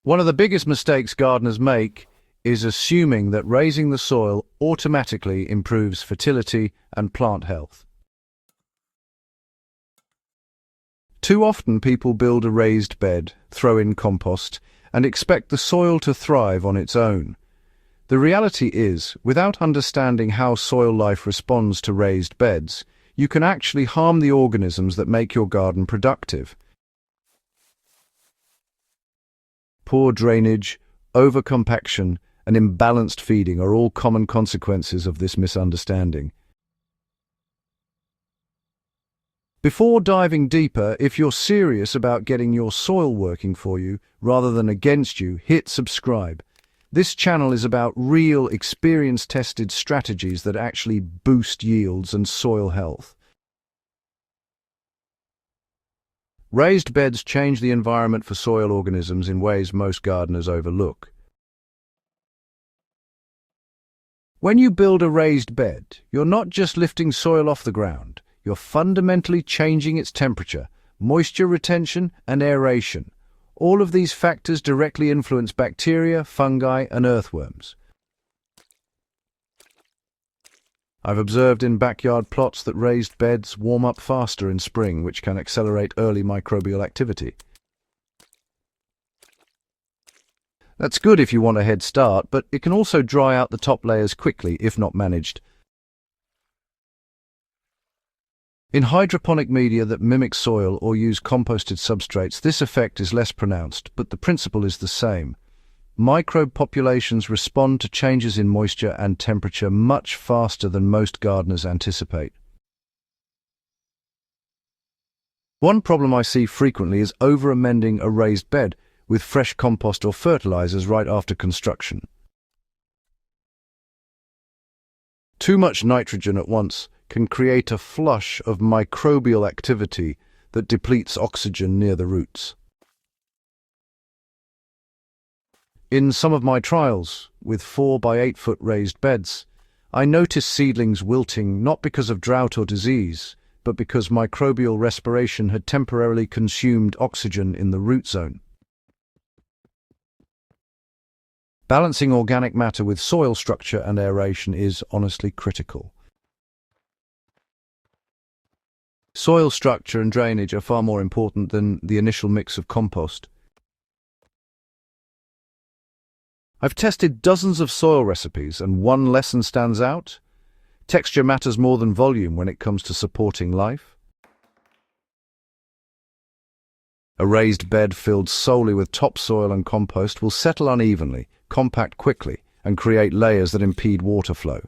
One of the biggest mistakes gardeners make is assuming that raising the soil automatically improves fertility and plant health. Too often people build a raised bed, throw in compost, and expect the soil to thrive on its own. The reality is, without understanding how soil life responds to raised beds, you can actually harm the organisms that make your garden productive. Poor drainage, overcompaction, and imbalanced feeding are all common consequences of this misunderstanding. Before diving deeper, if you're serious about getting your soil working for you rather than against you, hit subscribe. This channel is about real, experience-tested strategies that actually boost yields and soil health. Raised beds change the environment for soil organisms in ways most gardeners overlook. When you build a raised bed, you're not just lifting soil off the ground, you're fundamentally changing its temperature, moisture retention, and aeration. All of these factors directly influence bacteria, fungi, and earthworms. I've observed in backyard plots that raised beds warm up faster in spring, which can accelerate early microbial activity. That's good if you want a head start, but it can also dry out the top layers quickly if not managed. In hydroponic media that mimic soil or use composted substrates, this effect is less pronounced, but the principle is the same. Microbe populations respond to changes in moisture and temperature much faster than most gardeners anticipate. One problem I see frequently is over-amending a raised bed with fresh compost or fertilizers right after construction. Too much nitrogen at once can create a flush of microbial activity that depletes oxygen near the roots. In some of my trials, with 4 by 8 foot raised beds, I noticed seedlings wilting not because of drought or disease, but because microbial respiration had temporarily consumed oxygen in the root zone. Balancing organic matter with soil structure and aeration is honestly critical. Soil structure and drainage are far more important than the initial mix of compost. I've tested dozens of soil recipes, and one lesson stands out. Texture matters more than volume when it comes to supporting life. A raised bed filled solely with topsoil and compost will settle unevenly, compact quickly, and create layers that impede water flow.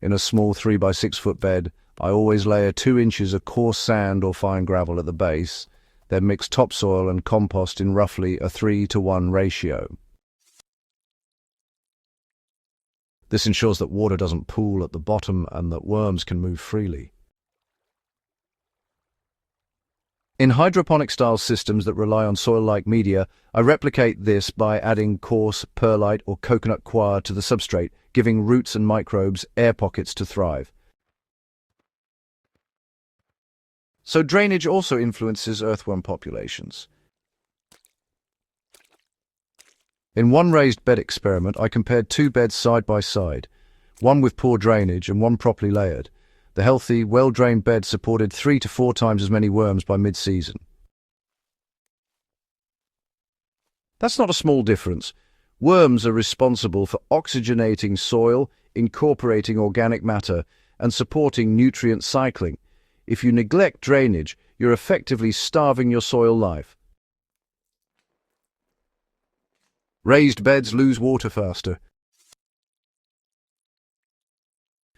In a small 3 by 6 foot bed, I always layer 2 inches of coarse sand or fine gravel at the base, then mix topsoil and compost in roughly a 3:1 ratio. This ensures that water doesn't pool at the bottom and that worms can move freely. In hydroponic-style systems that rely on soil-like media, I replicate this by adding coarse perlite or coconut coir to the substrate, giving roots and microbes air pockets to thrive. So drainage also influences earthworm populations. In one raised bed experiment, I compared 2 beds side by side, one with poor drainage and one properly layered. The healthy, well-drained bed supported 3 to 4 times as many worms by mid-season. That's not a small difference. Worms are responsible for oxygenating soil, incorporating organic matter, and supporting nutrient cycling. If you neglect drainage, you're effectively starving your soil life. Raised beds lose water faster.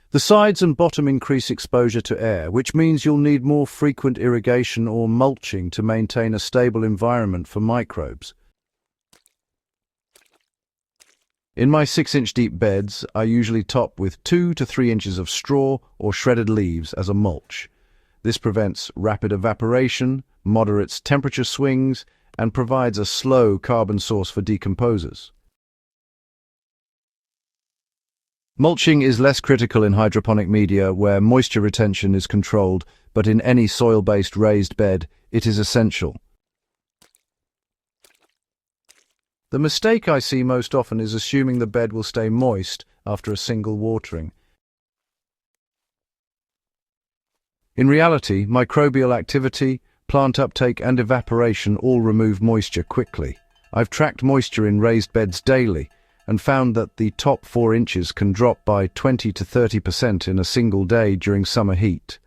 The sides and bottom increase exposure to air, which means you'll need more frequent irrigation or mulching to maintain a stable environment for microbes. In my 6-inch deep beds, I usually top with 2 to 3 inches of straw or shredded leaves as a mulch. This prevents rapid evaporation, moderates temperature swings, and provides a slow carbon source for decomposers. Mulching is less critical in hydroponic media where moisture retention is controlled, but in any soil-based raised bed, it is essential. The mistake I see most often is assuming the bed will stay moist after a single watering. In reality, microbial activity, plant uptake and evaporation all remove moisture quickly. I've tracked moisture in raised beds daily and found that the top 4 inches can drop by 20 to 30% in a single day during summer heat.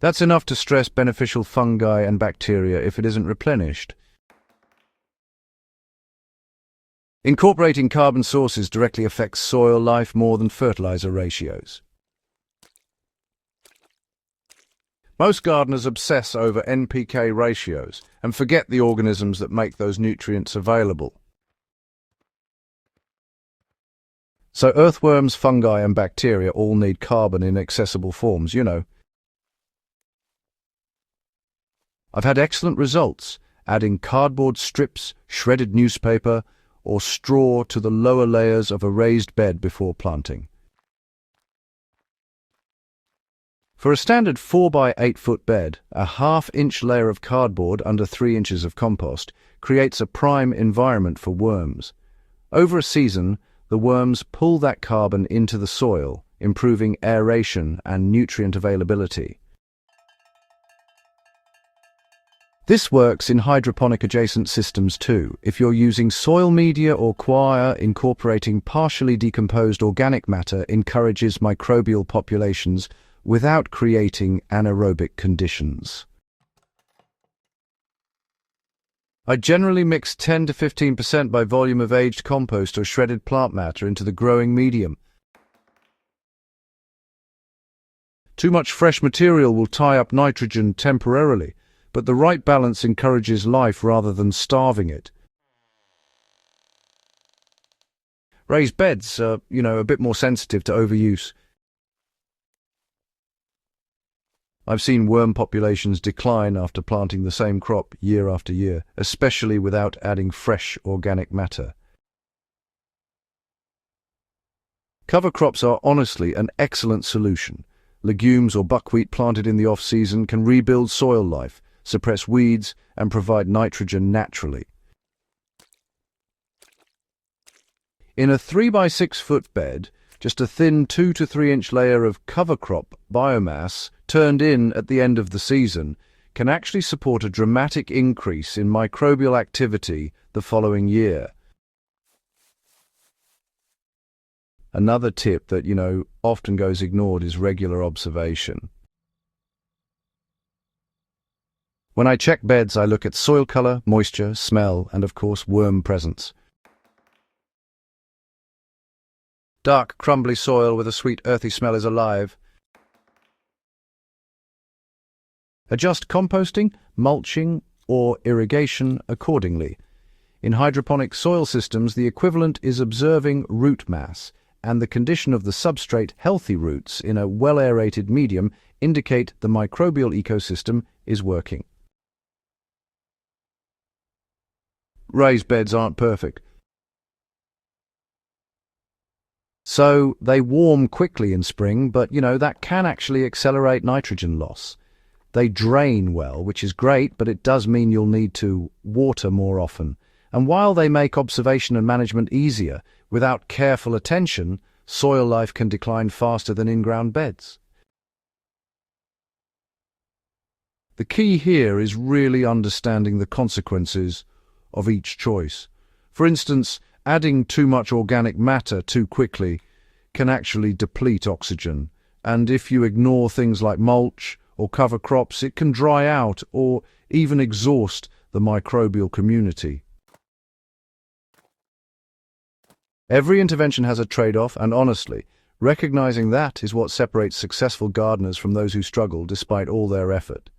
That's enough to stress beneficial fungi and bacteria if it isn't replenished. Incorporating carbon sources directly affects soil life more than fertilizer ratios. Most gardeners obsess over NPK ratios and forget the organisms that make those nutrients available. So earthworms, fungi and bacteria all need carbon in accessible forms, you know. I've had excellent results adding cardboard strips, shredded newspaper, or straw to the lower layers of a raised bed before planting. For a standard 4 by 8 foot bed, a half-inch layer of cardboard under 3 inches of compost creates a prime environment for worms. Over a season, the worms pull that carbon into the soil, improving aeration and nutrient availability. This works in hydroponic adjacent systems too. If you're using soil media or coir, incorporating partially decomposed organic matter encourages microbial populations without creating anaerobic conditions. I generally mix 10 to 15% by volume of aged compost or shredded plant matter into the growing medium. Too much fresh material will tie up nitrogen temporarily, but the right balance encourages life rather than starving it. Raised beds are, a bit more sensitive to overuse. I've seen worm populations decline after planting the same crop year after year, especially without adding fresh organic matter. Cover crops are honestly an excellent solution. Legumes or buckwheat planted in the off-season can rebuild soil life, suppress weeds, and provide nitrogen naturally. In a 3 by 6 foot bed, just a thin 2 to 3 inch layer of cover crop biomass turned in at the end of the season can actually support a dramatic increase in microbial activity the following year. Another tip that, often goes ignored is regular observation. When I check beds, I look at soil color, moisture, smell, and of course worm presence. Dark, crumbly soil with a sweet, earthy smell is alive. Adjust composting, mulching, or irrigation accordingly. In hydroponic soil systems, the equivalent is observing root mass, and the condition of the substrate, healthy roots in a well-aerated medium, indicate the microbial ecosystem is working. Raised beds aren't perfect. So they warm quickly in spring, but that can actually accelerate nitrogen loss. They drain well, which is great, but it does mean you'll need to water more often. And while they make observation and management easier, without careful attention, soil life can decline faster than in-ground beds. The key here is really understanding the consequences of each choice. For instance, adding too much organic matter too quickly can actually deplete oxygen, and if you ignore things like mulch or cover crops, it can dry out or even exhaust the microbial community. Every intervention has a trade-off, and honestly, recognizing that is what separates successful gardeners from those who struggle despite all their effort.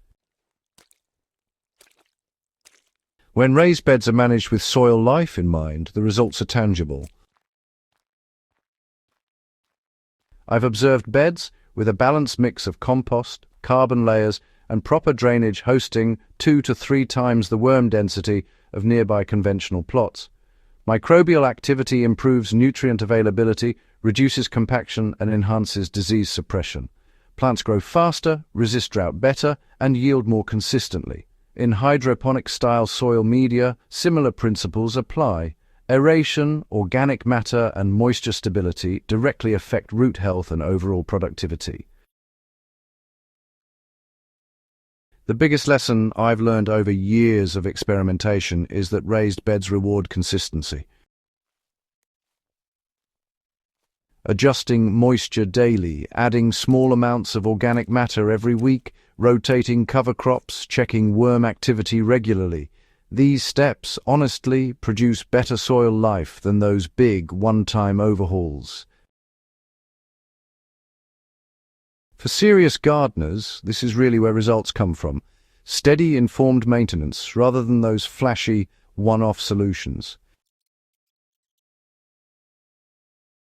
When raised beds are managed with soil life in mind, the results are tangible. I've observed beds with a balanced mix of compost, carbon layers, and proper drainage hosting 2 to 3 times the worm density of nearby conventional plots. Microbial activity improves nutrient availability, reduces compaction, and enhances disease suppression. Plants grow faster, resist drought better, and yield more consistently. In hydroponic-style soil media, similar principles apply. Aeration, organic matter, and moisture stability directly affect root health and overall productivity. The biggest lesson I've learned over years of experimentation is that raised beds reward consistency. Adjusting moisture daily, adding small amounts of organic matter every week, rotating cover crops, checking worm activity regularly. These steps, honestly, produce better soil life than those big, one-time overhauls. For serious gardeners, this is really where results come from. Steady, informed maintenance, rather than those flashy, one-off solutions.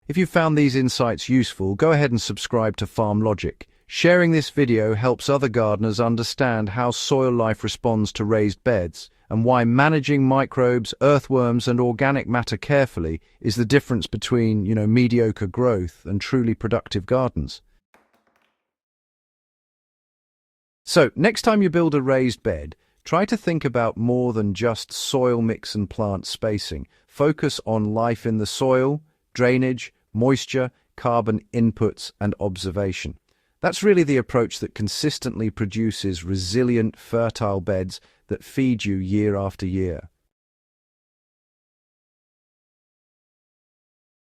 If you found these insights useful, go ahead and subscribe to Farm Logic. Sharing this video helps other gardeners understand how soil life responds to raised beds and why managing microbes, earthworms, and organic matter carefully is the difference between, mediocre growth and truly productive gardens. So, next time you build a raised bed, try to think about more than just soil mix and plant spacing. Focus on life in the soil, drainage, moisture, carbon inputs, and observation. That's really the approach that consistently produces resilient, fertile beds that feed you year after year.